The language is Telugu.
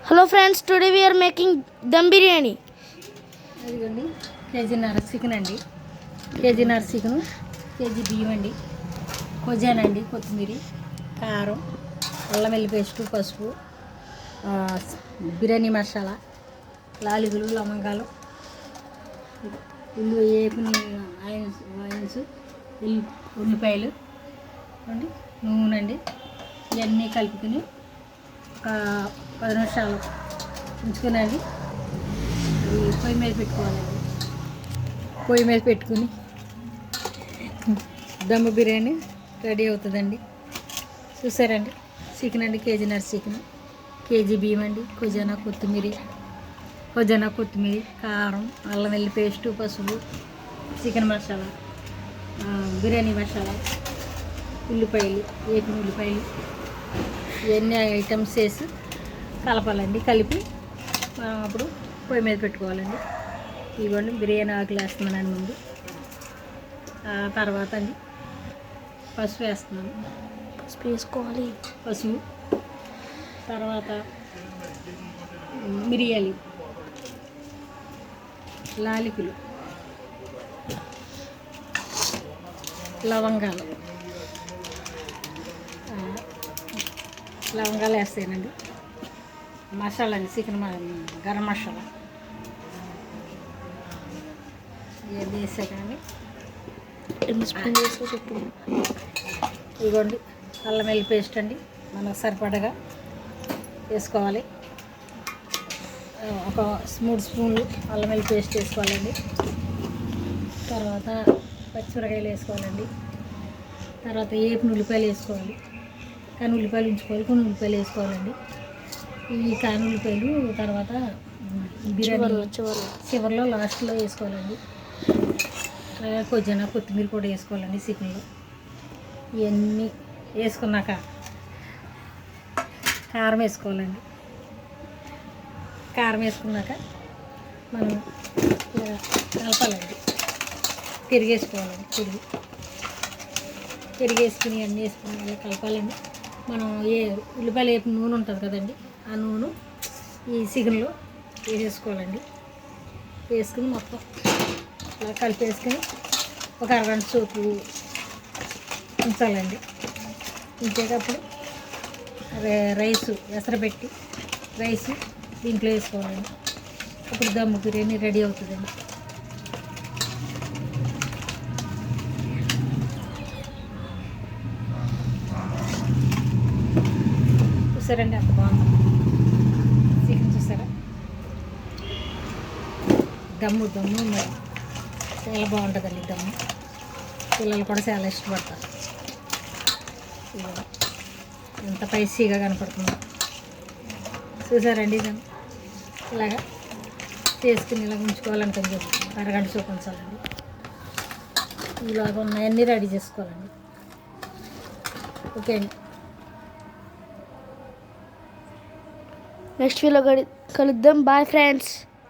Hello friends, today we are making dum biryani. అదిగోండి కేజీన్నర చికెన్ అండి, కేజీన్నర చికెను, కేజీ బియ్యం అండి, కొజ్జానండి, కొత్తిమీర, కారం, అల్లం వెల్లి పేస్టు, పసుపు, బిర్యానీ మసాలా, లాలిగులు, లవంగాలు, ఉల్లి వేపుని ఆయిన్స్, ఉల్లిపాయలు అండి, నూనె అండి, ఇవన్నీ కలుపుకొని ఒక 10 నిమిషాలు ఉంచుకునండి. పొయ్యి మీద పెట్టుకోవాలండి. పొయ్యి మీద పెట్టుకుని దమ్ బిర్యానీ రెడీ అవుతుందండి. చూసారండి, చికెన్ అండి, కేజీన్నర చికెన్, కేజీ బియ్యం అండి, కొజ్జాన కొత్తిమీర, కారం, అల్లం వెల్లి పేస్టు, పసుపు, చికెన్ మసాలా, బిర్యానీ మసాలా, ఉల్లిపాయలు, వేపిన ఉల్లిపాయలు, ఇవన్నీ ఐటమ్స్ వేసి కలపాలండి. కలిపి అప్పుడు పొయ్యి మీద పెట్టుకోవాలండి. ఇవ్వండి బిర్యానీ ఆకులు వేస్తున్నాను ముందు, తర్వాత అండి పసుపు వేస్తున్నాను. పసుపు వేసుకోవాలి. పసుపు తర్వాత మిరియాలు, లాలికులు, లవంగాలు వేస్తానండి. మసాలా అండి, చికెన్ గరం మసాలా ఇవన్నీ వేసాకండి. ఇదిగోండి అల్లం వెల్లి పేస్ట్ అండి, మనకు సరిపడగా వేసుకోవాలి. ఒక 3 స్పూన్లు అల్లం వెల్లి పేస్ట్ వేసుకోవాలండి. తర్వాత పచ్చిమిరకాయలు వేసుకోవాలండి. తర్వాత వేపిన ఉల్లిపాయలు వేసుకోవాలి. కానీ ఉల్లిపాయలు ఉంచుకోవాలి, కొన్ని ఉల్లిపాయలు వేసుకోవాలండి. ఈ కాని ఉల్లిపాయలు తర్వాత బిర్యానీ చివరిలో లాస్ట్లో వేసుకోవాలండి. కొజ్జాన కొత్తిమీర కూడా వేసుకోవాలండి చికెన్లో. ఇవన్నీ వేసుకున్నాక కారం వేసుకోవాలండి. కారం వేసుకున్నాక మనం ఇలా కలపాలండి. పెరిగేసుకోవాలండి. పెరిగేసుకుని అన్నీ వేసుకుని ఇలా కలపాలండి. మనం ఉల్లిపాయలు వేపిన నూనె ఉంటుంది కదండి, ఆ నూనె ఈ చికెన్లో వేసేసుకోవాలండి. వేసుకుని మొత్తం ఇలా కలిపేసుకుని ఒక అరగంట సేపు ఉంచాలండి. ఉంచేటప్పుడు రైస్ ఎసరబెట్టి రైస్ దీంట్లో వేసుకోవాలండి. అప్పుడు దమ్ బిర్యానీ రెడీ అవుతుందండి. చూసారండి, అంత బాగుంది చికెన్. చూసారా, దమ్ము మరి చాలా బాగుంటుందండి దమ్ము. పిల్లలు కూడా చాలా ఇష్టపడతారు. ఎంత స్పైసీగా కనపడుతుందో చూసారండి. దాన్ని ఇలాగా చేసుకుని ఇలా ఉంచుకోవాలంటే అరగంట సేపు ఉంచాలండి. ఇలాగ ఉన్నాయన్నీ రెడీ చేసుకోవాలండి. ఓకే అండి, నెక్స్ట్ వీడియోలో కలుద్దాం. Bye friends.